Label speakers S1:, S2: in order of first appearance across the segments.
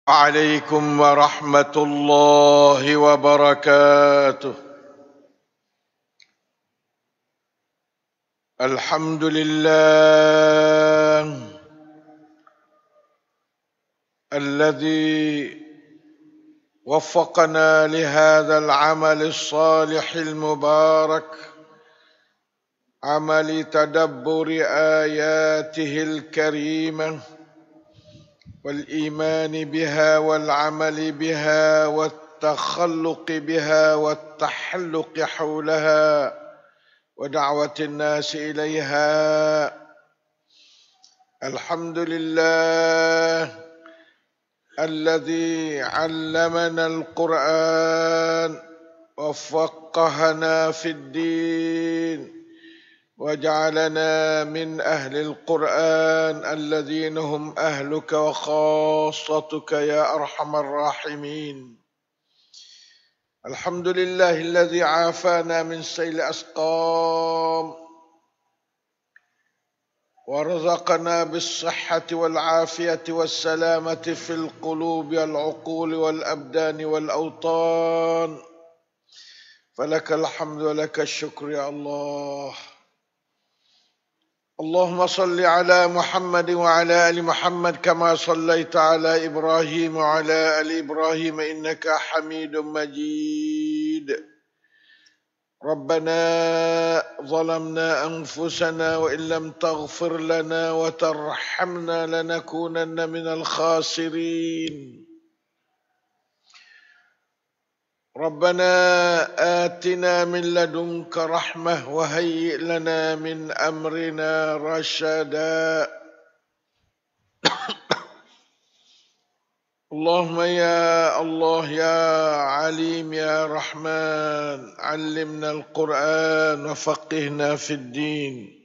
S1: عليكم ورحمة الله وبركاته. الحمد لله الذي وفقنا لهذا العمل الصالح المبارك، عمل تدبر آياته الكريمة والإيمان بها والعمل بها والتخلق بها والتحلق حولها ودعوة الناس إليها. الحمد لله الذي علمنا القرآن وفقهنا في الدين وجعلنا من أهل القرآن الذين هم أهلك وخاصتك يا أرحم الراحمين. الحمد لله الذي عافانا من سيل أسقام ورزقنا بالصحة والعافية والسلامة في القلوب والعقول والأبدان والأوطان، فلك الحمد ولك الشكر يا الله. اللهم صل على محمد وعلى آل محمد كما صليت على إبراهيم وعلى آل إبراهيم إنك حميد مجيد. ربنا ظلمنا أنفسنا وإن لم تغفر لنا وترحمنا لنكونن من الخاسرين. ربنا آتنا من لدنك رحمة وهيئ لنا من أمرنا رشدا. اللهم يا الله يا عليم يا رحمن علمنا القرآن وفقهنا في الدين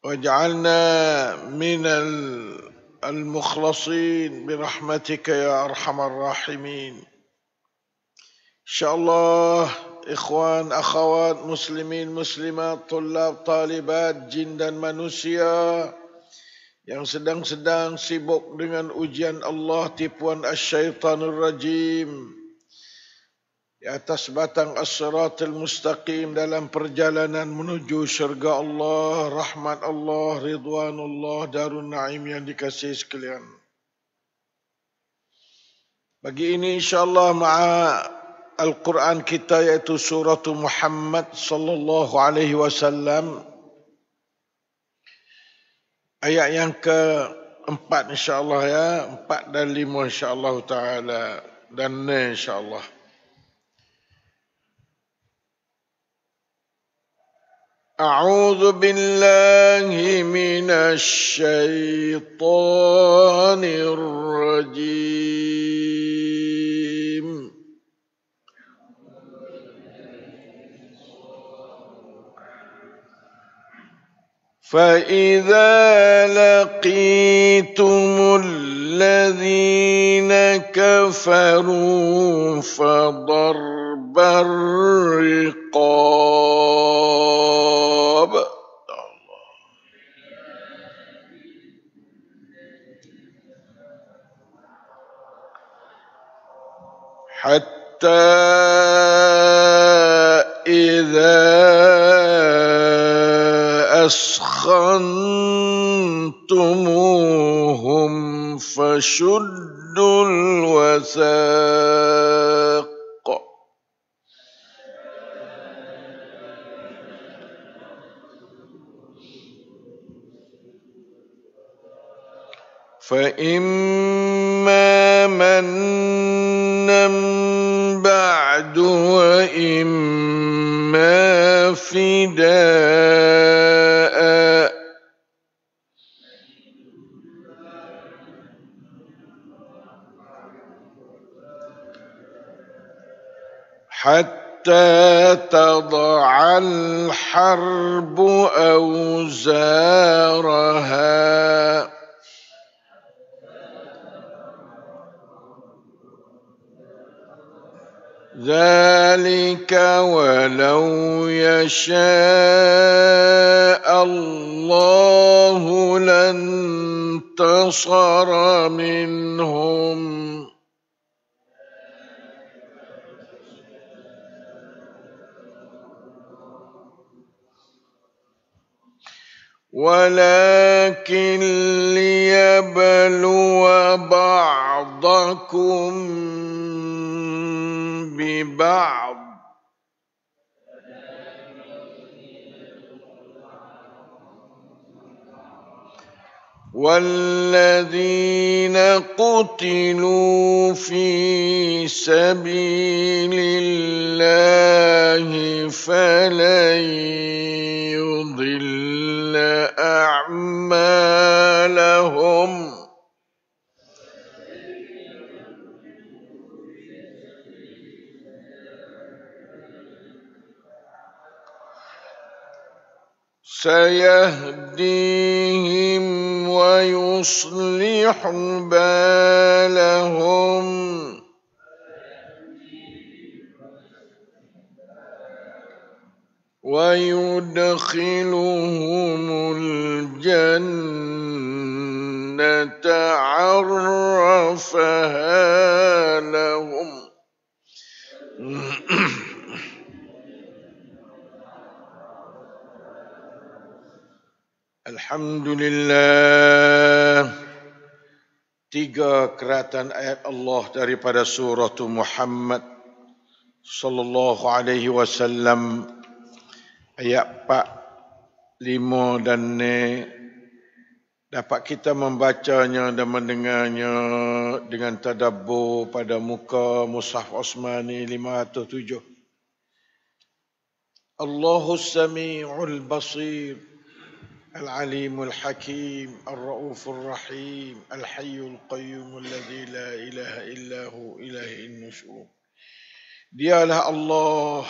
S1: واجعلنا من المخلصين برحمتك يا أرحم الراحمين. إن شاء الله إخوان أخوات مسلمين muslimat طلاب طالبات jin dan manusia yang sedang-sedang sibuk dengan ujian Allah, tipuan asyaitanir rajim di atas batang as-siratal mustaqim dalam perjalanan menuju syurga Allah, rahmat Allah, ridwanullah, darun na'im yang dikasihi sekalian. Pagi ini insyaAllah ma'a Al-Quran kita yaitu surah Muhammad sallallahu alaihi wasallam, ayat yang ke-4 insyaAllah ya, 4 dan 5 insyaAllah ta'ala dan 6 insyaAllah. A'udzu billahi minasy syaithanir rajim. فَإِذَا لَقِيتُمُ الَّذِينَ كَفَرُوا فَضَرْبَ الرِّقَابِ حَتَّى إِذَا أَثْخَنْتُمُوهُمْ فَشُدُّوا الْوَثَاقَ فَإِمَّا مَنًّا بَعْدُ وَإِمَّا فِدَاءً حتى تضع الحرب أوزارها ذلك ذلك ولو يشاء الله لانتصر منهم ولكن ليبلو بعضكم ببعض والذين قتلوا في سبيل الله فلن يضل أعمالهم سيهديهم ويصلح بالهم ويدخلهم الجنة عرفها لهم Alhamdulillah. 3 keratan ayat Allah daripada surah Muhammad sallallahu alaihi wasallam, ayat 4, 5 dan 6 dapat kita membacanya dan mendengarnya dengan tadabbur pada muka Mushaf Osmani 507. Allahus Sami'ul Basir العليم الحكيم الرؤوف الرحيم الحي القيوم الذي لا إله إلا هو إله النشور. Dialah Allah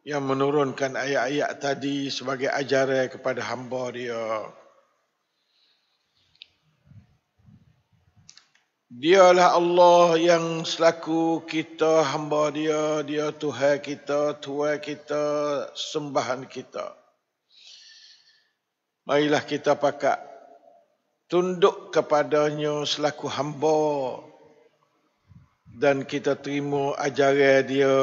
S1: yang menurunkan ayat-ayat tadi sebagai ajaran kepada hamba dia. Dialah Allah yang selaku kita hamba dia, dia Tuhan kita, tuan kita, sembahan kita. Marilah kita pakat tunduk kepadanya selaku hamba dan kita terima ajaran dia.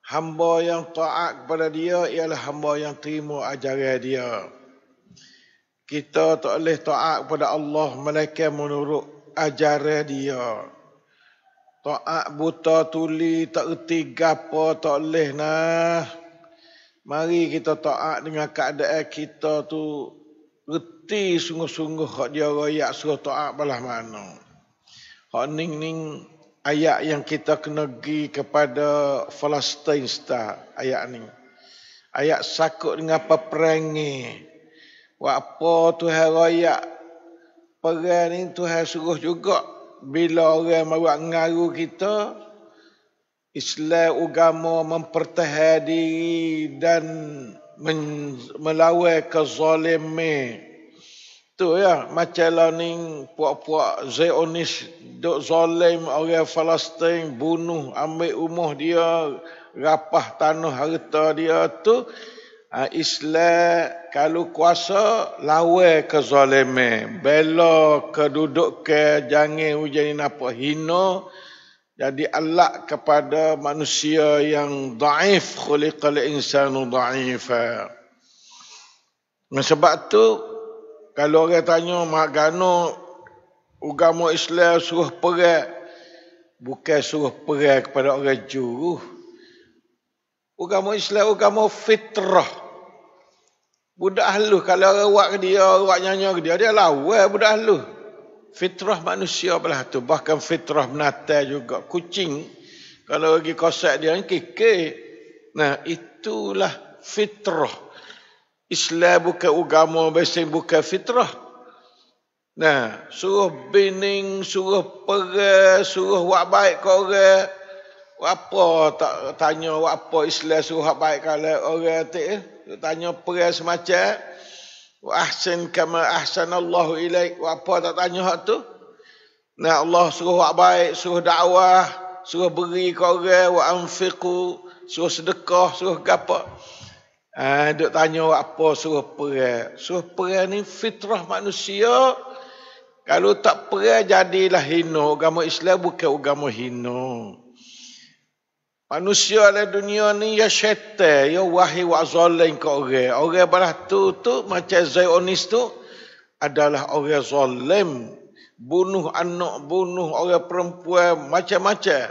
S1: Hamba yang taat kepada dia ialah hamba yang terima ajaran dia. Kita tak boleh taat kepada Allah melainkan menurut ajaran dia. Taat buta tuli tak erti gapo tak boleh nah. Mari kita taat dengan keadaan kita tu reti sungguh-sungguh hak dia royak suruh taat belah mana. Hak ning ayat yang kita kena pergi kepada Palestin star ayat ni. Ayat sakut dengan peperangan. Apa Tuhan royak perang ni Tuhan suruh juga bila orang mahu ngaruh kita Islam agama mempertahankan diri dan melawan kezaliman. Tu ya, macam lah ni puak-puak Zionis duk zalim orang Palestin, bunuh, ambil rumah dia, rapah tanah harta dia tu. Islam kalau kuasa lawan kezaliman, bela kedudukan, jangan hujan apa hina. Jadi Allah kepada manusia yang dhaif, khuliqal insanu dhaifa. Sebab tu kalau orang tanya mak gano agama Islam suruh perang, bukan suruh perang kepada orang juru. Agama Islam agama fitrah. Budak halus kalau orang buat ke dia, buat nyanyi ke dia lawan budak halus. Fitrah manusia belah tu, bahkan fitrah binatang juga. Kucing kalau pergi kosak dia kikir. Nah, itulah fitrah. Islam bukan agama biasa, bukan fitrah. Nah, suruh bining, suruh perang, suruh buat baik ke orang. Apa tak tanya apa Islam suruh buat baik kalau orang tu tanya perang semacam wa ahsin kama ahsanallahu ilaik. Apa tak tanya hak tu? Nah, Allah suruh buat baik, suruh dakwah, suruh beri ke orang, wa anfiqu, suruh sedekah, suruh gapo. Duk tanya apa suruh perang. Suruh perang ni fitrah manusia. Kalau tak perang jadilah hina. Agama Islam bukan agama hina. Manusia dalam dunia ni ya syaitan, ya wahai wa zalim ke orang. Orang belah tu macam Zionis tu adalah orang zalim. Bunuh anak, bunuh orang perempuan, macam-macam.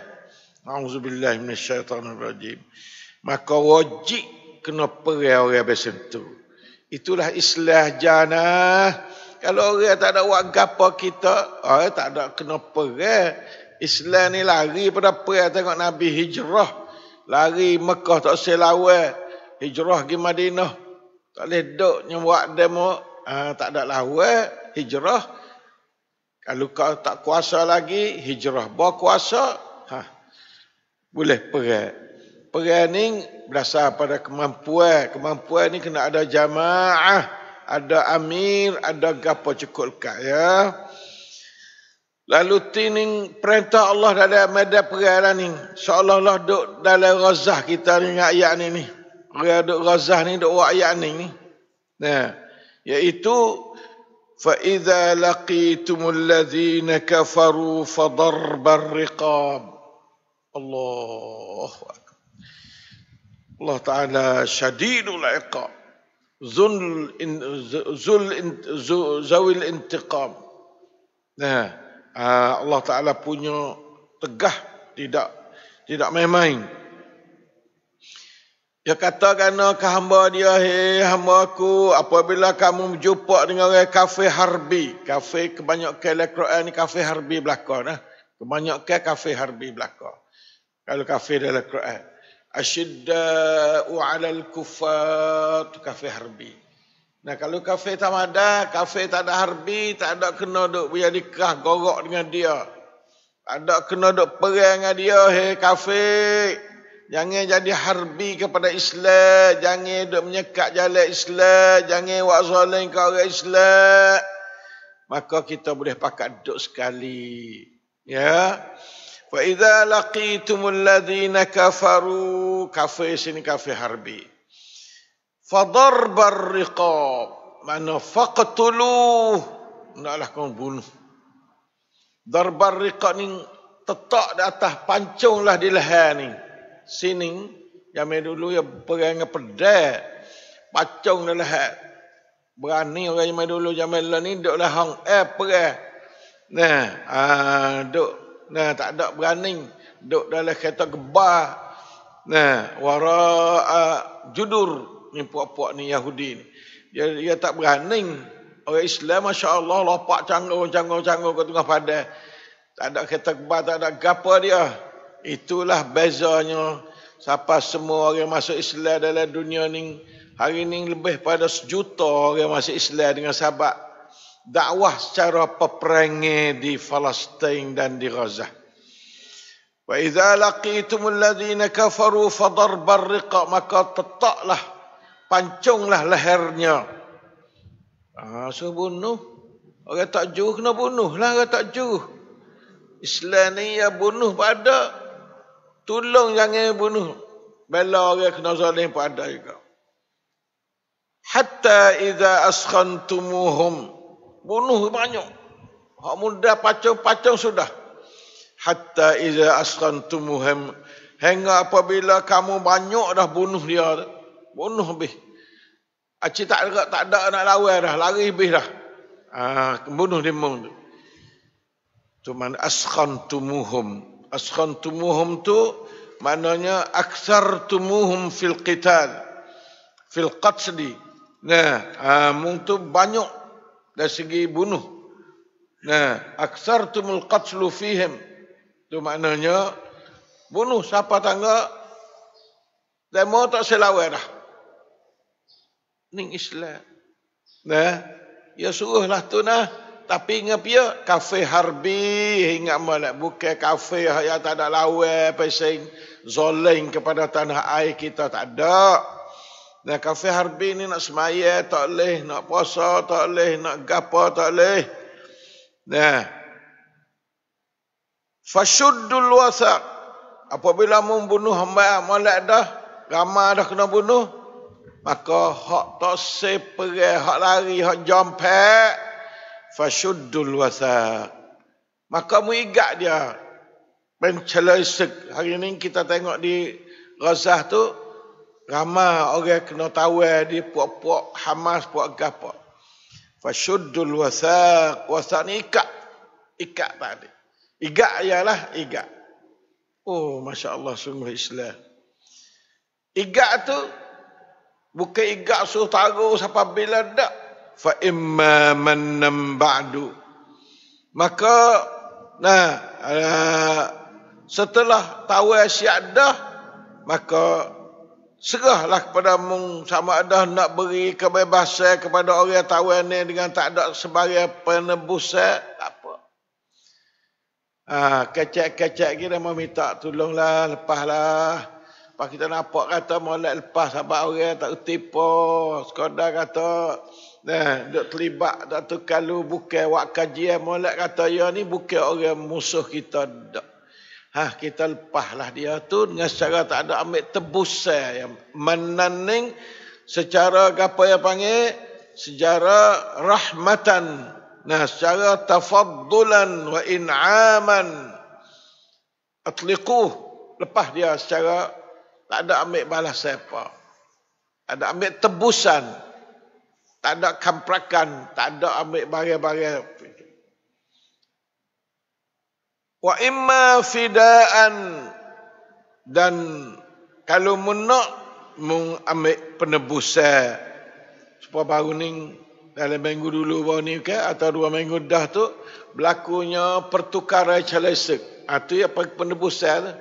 S1: Auzubillahi minasyaitanirrajim. Maka wajib kena perang orang macam tu. Itulah islah jannah. Kalau orang tak ada buat gapo kita, tak ada kena perang. Islam ni lari pada perang. Tengok Nabi hijrah. Lari Mekah tak usah lawan. Hijrah pergi Madinah. Tak boleh duduk buat demo. Tak ada lawan. Hijrah. Kalau kau tak kuasa lagi, hijrah. Bawa kuasa, boleh perang. Perang ni berdasar pada kemampuan. Kemampuan ni kena ada jamaah. Ada amir, ada gapo cukup lekat ya. Lalu tining perintah Allah dalam medan perang ni. Seolah-olah duk dalam Ghazah kita ni ayat ni. Orang duk Ghazah ni duk buat ayat ni. Nah, iaitu fa idza laqitumul ladzina kafaru fadarbar riqab. Allah Taala syadidul iqab. Zawil intiqam. Nah, Allah Ta'ala punya tegah, tidak main-main. Dia kata kerana ke hamba dia, hei hamba aku, apabila kamu berjumpa dengan orang kafir harbi. Kafir kebanyakan dalam Quran ni kafir harbi belakang. Kebanyakan kafir harbi belakang. Kalau kafir dalam Quran. Asyidda'u 'alal kuffar, kafir harbi. Nah, kalau kafir tamada, kafir tak ada harbi, tak ada kena duk jadi kerah gorok dengan dia. Tak ada kena duk perang dengan dia, hei kafir. Jangan jadi harbi kepada Islam, jangan duk menyekat jalan Islam, jangan buat zalim ke orang Islam. Maka kita boleh pakat duk sekali. Ya. Fa idza laqitumul ladzina kafaru, kafir sini kafir harbi. Fadarbar riqab, mana faqtuluh, naklah kau bunuh. Darbar riqab ni tetak di atas, pancunglah di leher ni. Sini zaman dulu ya perang dengan pedang, pancung di leher. Berani orang zaman dulu, zaman ni duklah hang perang. Nah, tak ada berani duk dalam kereta gebah. Nah, wara judur. Ni puak-puak ni Yahudi ni. Dia tak berani. Orang Islam masya-Allah lopak canggung ke tengah padang. Tak ada kereta gebah, tak ada gapo dia. Itulah bezanya siapa semua orang masuk Islam dalam dunia ni. Hari ni lebih pada 1 juta orang masuk Islam dengan sebab dakwah secara peperangan di Palestin dan di Gaza. Wa idza laqitumul ladzina kafaru fadarbar riqab, maka tetaklah, pancunglah lehernya. Suruh bunuh. Orang tak juh kena bunuhlah, orang tak juh. Islam ni ya bunuh pada. Tolong jangan bunuh. Bela orang kena zalim pada juga. Hatta idza askhantumuhum, bunuh banyak. Hak muda pacung-pacung sudah. Hatta idza askhantumuhum, hingga apabila kamu banyak dah bunuh dia, bunuh habis. Acik tak ada nak lawan dah, lari habis dah. Bunuh dia tu. Tu man askhantumuhum. Askhantumuhum tu maknanya aktsartumuhum fil qital, fil qatli. Nah, tu banyak dari segi bunuh. Nah, aktsartumul qatlu fihim. Tu maknanya bunuh siapa tangga demo tak selawan dah. Ning Islam. Nah, ya suruhlah tu nah. Tapi ingat dia kafir harbi, ingat malak bukan kafir yang tak ada lawan pasal zalim kepada tanah air kita, tak ada. Nah, kafir harbi ni nak semaya tak boleh, nak puasa tak boleh, nak gapo tak boleh. Nah, fashuddul wasaq, apabila membunuh molek dah, ramai dah kena bunuh, maka hak tak seperai, hak lari, hak jompek, fashuddul wasaq. Maka muigat dia, pencelesek. Hari ni kita tengok di Gaza tu, ramai orang kena tawar di puak-puak Hamas, puak gapo. Fashuddul wasaq. Wasaq ni ikat. Ikat tadi. Ikat ialah ikat. Oh, Masya Allah, sungguh Islam. Ikat tu, bukan ikat suruh taruh sampai bila dak. Fa imma mannam ba'du. Maka, setelah tawar siap dah, maka serahlah kepada mung sama ada nak beri kebebasan kepada orang tawar ni dengan tak ada sebagai penebusan, tak apa. Kecek-kecek kita mau minta tolonglah, lepaslah. Lepas kita nampak kata molek lepas sebab orang tak tipu. Sekadar kata, duk terlibat tak tu kalau bukan wak kajian molek kata ya ni bukan orang musuh kita dak. Kita lepaslah dia tu dengan secara tak ada ambil tebusan yang menaning secara apa yang panggil secara rahmatan, secara tafaddulan wa in'aman, atliquh, lepas dia secara tak ada ambil balas siapa, tak ada ambil tebusan, tak ada kamprakan, tak ada ambil bagai-bagai. Wa imma fidaan, dan kalau nak ambil penebusan supaya baru ni dalam minggu dulu baru ni atau 2 minggu dah tu berlakunya pertukaran celesek. Tu ya penebusan tu.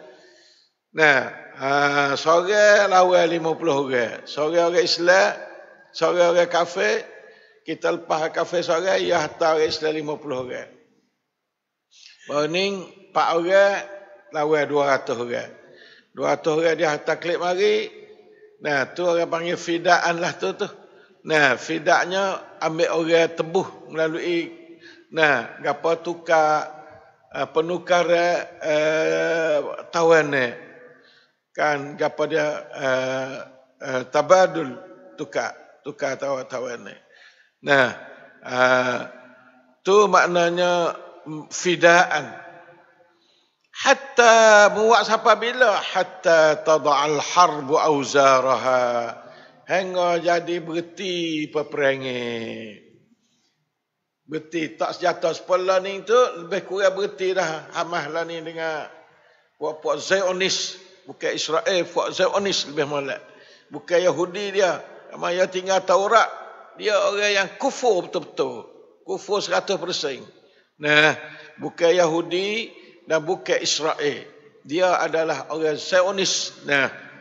S1: Seorang lawan 50 orang, seorang orang Islam, seorang orang kafir, kita lepas kafir seorang, ia hantar orang Islam 50 orang. Baru ni 4 orang lawan 200 orang. 200 orang dia hantar klik mari. Tu orang panggil fidaan lah tu. Fidaknya ambil orang tebuh melalui gapo tukar penukaran tawan ni. Kan gapo dia tabadul, tukar tawan ni. Tu maknanya fidaan. Hatta muak sampai bila? Hatta tada'al harbu auzaraha. Hingga jadi berhenti peperangan. Berhenti tak sejata sebelah ni tu lebih kurang berhenti dah. Hamas lah ni dengan puak-puak Zionis, bukan Israel, puak Zionis lebih molek. Bukan Yahudi dia. Dia tinggal Taurat. Dia orang yang kufur betul-betul. Kufur 100%. Bukan Yahudi dan bukan Israel. Dia adalah orang Zionis.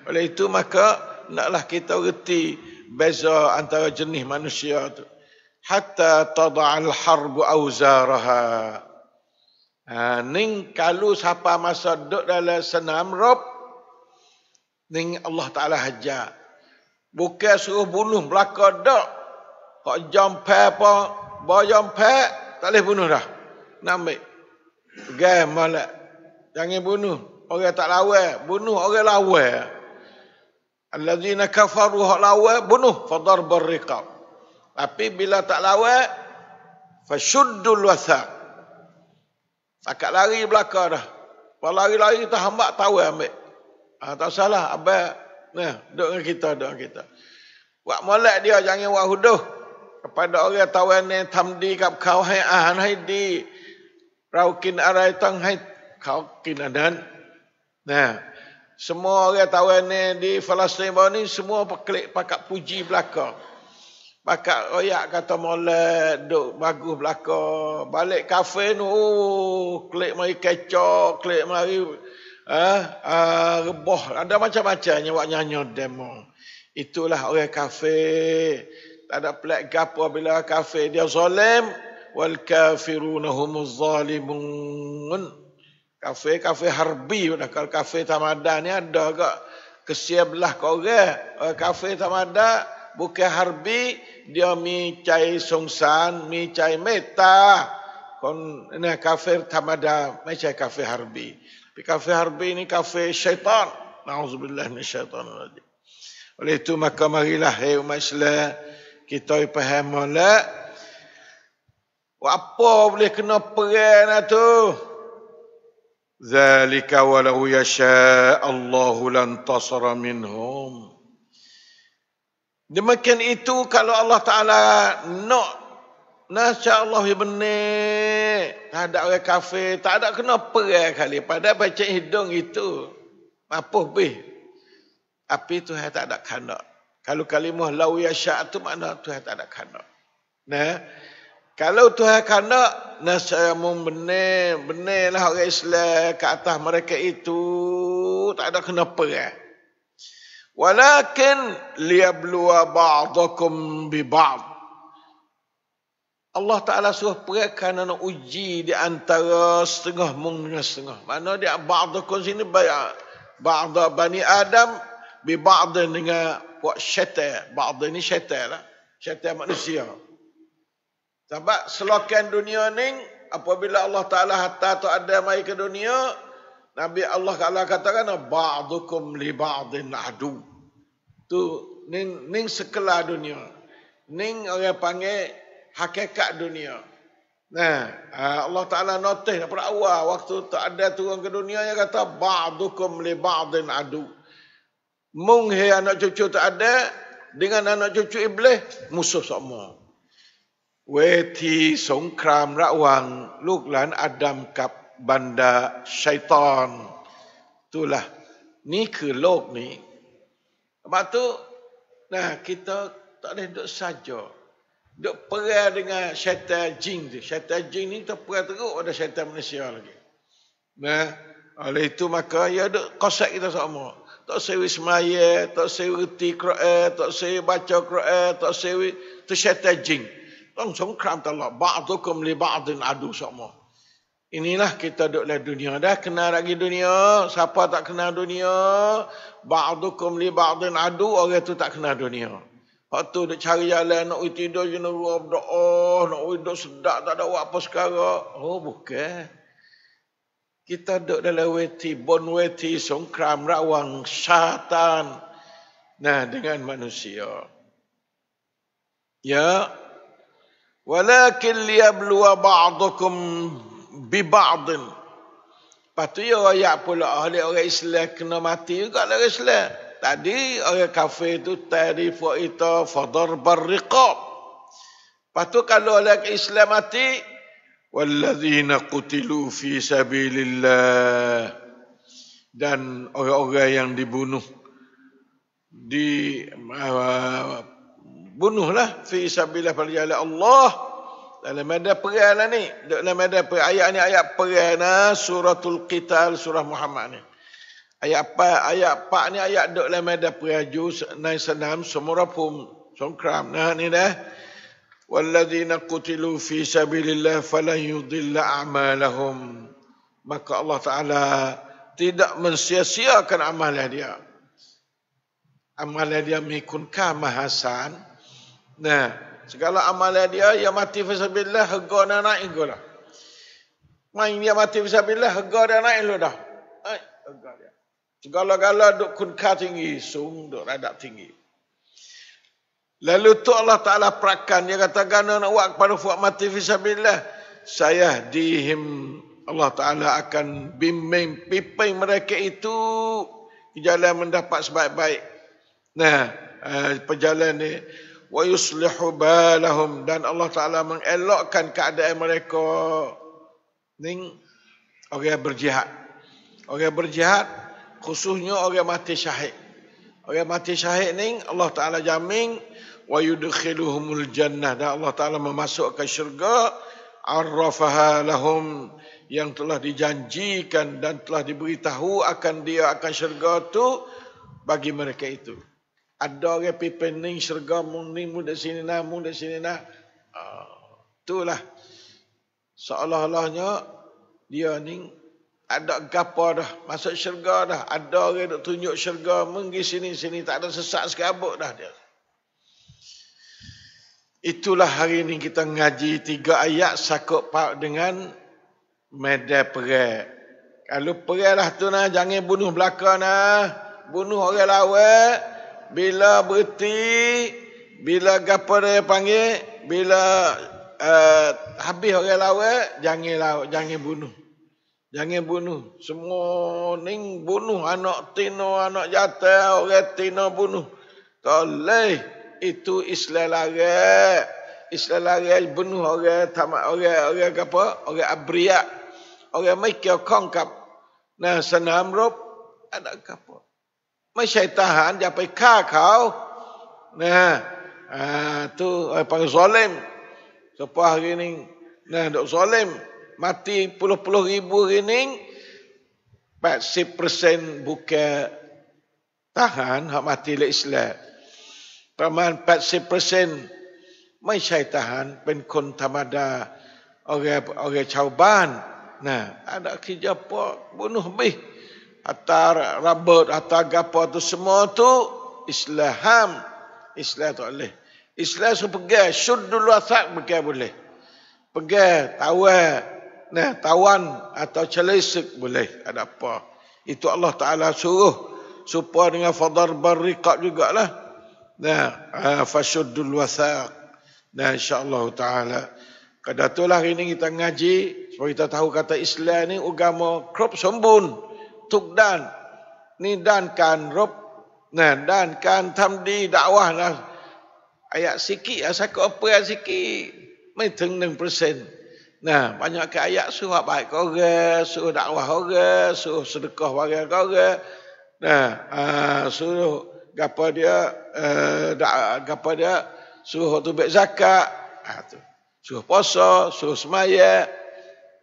S1: Oleh itu maka naklah kita reti beza antara jenis manusia tu. Hatta tada'al harbu auzaraha. Ning kalau siapa masa duduk dalam senam rob, ning Allah Ta'ala hajar. Bukan suruh bunuh belakang dak. Kau jompak apa, bawa jompak, tak boleh bunuh dah. Namik. Gay malak. Jangan bunuh orang tak lawan, bunuh orang lawan. Allazina kafaru hak lawan bunuh fadarbar riqab. Tapi bila tak lawan fashuddul wasaq. Akak lari belakang dah. Kalau lari-lari tak hambak tahu ambil. Tak salah abang. Duduk dengan kita. Wak molek dia jangan wak huduh kepada orang tawan ni tamdi kap kau hai di raukin arai tang hai kau kinadan. Semua orang tawan ni di Palestin bawah ni semua pakat puji belaka. Pakat royak kata molek duk bagus belaka. Balik kafe nu klik mari kecok, klik mari reboh, ada macam-macamnya wak nyanyi demo. Itulah orang kafir. Tak ada pelik gapo bila kafir dia zalim. Wal kafiruna humuz zalimun. Kafir harbi. Kalau kafir tamadan ni ada agak kesia belah ke orang. Kafir tamadan bukan harbi. Dia micai songsan, micai meta. Kon kafir tamadan, macam kafir harbi. Tapi kafe harbi ni kafe syaitan. Na'udzubillah minasyaitanirrajim. Oleh itu maka marilah hai umat Islam kita faham molek apa boleh kena perang lah tu. Zalika walau yasha Allahu lantasara minhum. Demikian itu kalau Allah Ta'ala nak, nasya Allah benar, tak ada orang kafir, tak ada kena perang kali. Pada baca hidung itu, apa bih? Api Tuhan tak ada kena. Kalau kalimah lau yasha' tu makna Tuhan tak ada kena. Nah, kalau Tuhan kena, nasya benar lah orang Islam ke atas mereka itu tak ada kena perang. Walakin liyabluwa ba'dakum bi ba'd. Allah Ta'ala suruh perang kerana nak uji di antara setengah mung dengan setengah. Mana dia ba'dakum sini ba'da Bani Adam bi ba'd dengan buat syaitan. Ba'd ni syaitan lah. Syaitan manusia. Sebab selokan dunia ni, apabila Allah Ta'ala hatta tu ada mai ke dunia, Nabi Allah Ta'ala katakan, ba'dukum li ba'din adu. Tu, ning sekelah dunia. Ning orang panggil hakikat dunia. Nah, Allah Ta'ala notis daripada awal, waktu tak ada turun ke dunia, dia kata, ba'dukum li ba'din adu. Mung hai anak cucu tak ada, dengan anak cucu iblis, musuh sama. เวทีสงครามระหว่างลูกหลานอาดัมกับบรรดาชัยฏอน itulah นี่คือโลกนี้ sebab tu nah kita tak boleh duduk saja duduk perang dengan syaitan jin tu. Syaitan jin ni kita perang teruk ada syaitan manusia lagi. Nah, oleh itu maka ya duk konsep kita sama. Tak sewi semaya, tak sewi reti Quran, tak sewi baca Quran, tak sewi tu syaitan jin. Tong songkram talak ba'dukum li ba'din adu sama. Inilah kita duduk dalam dunia. Dah kenal lagi dunia. Siapa tak kenal dunia? Ba'dukum li ba'din adu. Orang tu tak kenal dunia. Waktu duk cari jalan, nak tidur je, nak berdoa, nak duduk sedap, tak ada buat apa sekarang. Oh, bukan. Kita duduk dalam weti songkram rawang syaitan. Nah, dengan manusia. Ya. Walakin liyabluwa ba'dakum bi ba'din. Lepas tu ya ayat pula ahli orang Islam kena mati juga orang Islam. Tadi orang kafir tu tarifu ita fadarbar riqab. Lepas tu kalau orang Islam mati, walladzina qutilu fi sabilillah. Dan orang-orang yang dibunuh bunuhlah fi sabilillah pada jalan Allah. Dalam ada perang lah ni. Dalam ada perang. Ayat ni ayat perang lah. Suratul Qital, surah Muhammad ni. Ayat 4 ni ayat duk dalam ada perang juz naik senam semurapum songkram. Nah ni dah. Walladzina qutilu fi sabilillah falan yudilla a'malahum. Maka Allah Ta'ala tidak mensia-siakan amalan dia. Amalan dia mikunka mahasan. Nah, segala amalan dia, yang mati fisabilillah, harga dia naik ke dah. Main dia mati fisabilillah, harga dia naik ke dah. Harga dia. Segala-gala duk kunka tinggi, sung duk radak tinggi. Lalu tu Allah Ta'ala perakan, dia kata, gana nak buat kepada fuak mati fisabilillah, saya dihim, Allah Ta'ala akan bimbing, pimpin mereka itu ke jalan mendapat sebaik-baik. Nah, perjalanan ni, wa yuslihu balahum, dan Allah Ta'ala mengelakkan keadaan mereka. Ni orang berjihad. Orang berjihad khususnya orang mati syahid. Orang mati syahid ni Allah Ta'ala jamin wa yudkhiluhumul jannah, dan Allah Ta'ala memasukkan syurga arrafaha lahum, yang telah dijanjikan dan telah diberitahu akan dia akan syurga tu bagi mereka itu. Ada orang pimpin ni syurga mung ni mung dak sini nah mung dak sini nah. Itulah seolah-olahnya dia ni ada gapo dah masuk syurga dah. Ada orang duk tunjuk syurga mung di sini tak ada sesak sekabut dah dia. Itulah hari ini kita ngaji 3 ayat sakut pak dengan medan perang. Kalau pergilah tu nah, jangan bunuh belaka nah. Bunuh orang lawan. Bila berhenti, bila gapo dia panggil, bila habis orang lawan, jangan bunuh. Jangan bunuh. Semua ni bunuh anak tino, anak jatah, orang tino bunuh. Tak boleh. Itu Islam larang. Islam larang bunuh orang tamat orang apa? Orang abriak. Orang mikir kongkap. Nah, senam rob ada apa? Mai syaitan japai kau. Nah, tu panggil zalim. Siapa hari ni? Nah, dok zalim. Mati puluh-puluh ribu ini 80% bukan tahan hak mati le Islam.ประมาณ 80%ไม่ใช่ทหารเป็นคนธรรมดาorangชาวบ้าน Nah, ada kerja apa bunuh habis. Hatta rabot, hatta gapo tu semua tu Islam. Islam tak boleh. Islam sepegai syuddul wathaq bukan boleh. Pegai tawan atau celesek boleh. Ada apa? Itu Allah Taala suruh supaya dengan fadar barriqab jugalah. Nah, fashuddul wathaq. Nah, insya-Allah Taala. Kada itulah hari ini kita ngaji supaya kita tahu kata Islam ni agama krop sembun, tukdan. Ni dankan rob. Nah, dankan tamdi dakwah lah. Ayat sikit, asal apa ayat sikit. Maiถึง 1%. Nah, banyak ke ayat suruh baik kau orang, suruh dakwah orang, suruh sedekah orang kau orang. Nah, suruh gapo dia suruh tu baik zakat. Tu. Suruh puasa, suruh semaya,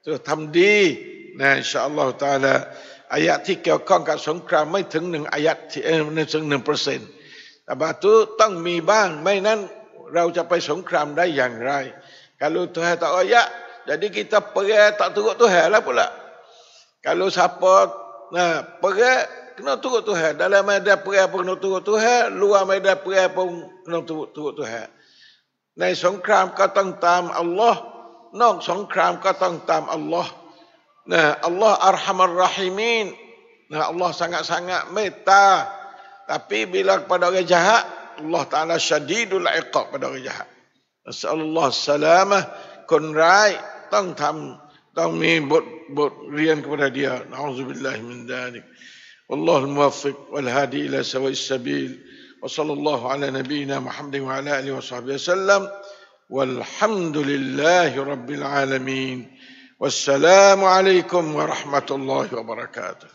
S1: suruh tamdi. Nah, insya-Allah taala ayat ที่เกี่ยวข้องกับสงครามไม่ถึง1ayat ไม่ถึง 1%. แต่บาตุต้องมีบ้างไม่นั้นเราจะไปสงครามได้อย่างไร Kalau Tuhan tak royak, jadi kita perang tak turut Tuhan lah pula. Kalau siapa perang kena turut Tuhan. Dalam medan perang pun kena turut Tuhan, luar medan perang pun kena turut Tuhan. ในสงครามก็ต้องตามอัลลอฮ์นอกสงครามก็ต้องตามอัลลอฮ์อัลลอฮ์อัรฮัมัรเราะฮีมีนอัลลอฮ์sangat-sangat meta tapi bila kepada orang jahat Allah Taala syadidul iqab pada orang jahat. Nasallallahu salamah,คนร้ายต้องมีบทเรียนkepada dia. Nauzubillahi min dzalik. Wallahul muwaffiq wal hadi ila sawa'is sabil. وصلى الله على نبينا محمد وعلى آله وصحبه وسلم والحمد لله رب العالمين والسلام عليكم ورحمة الله وبركاته.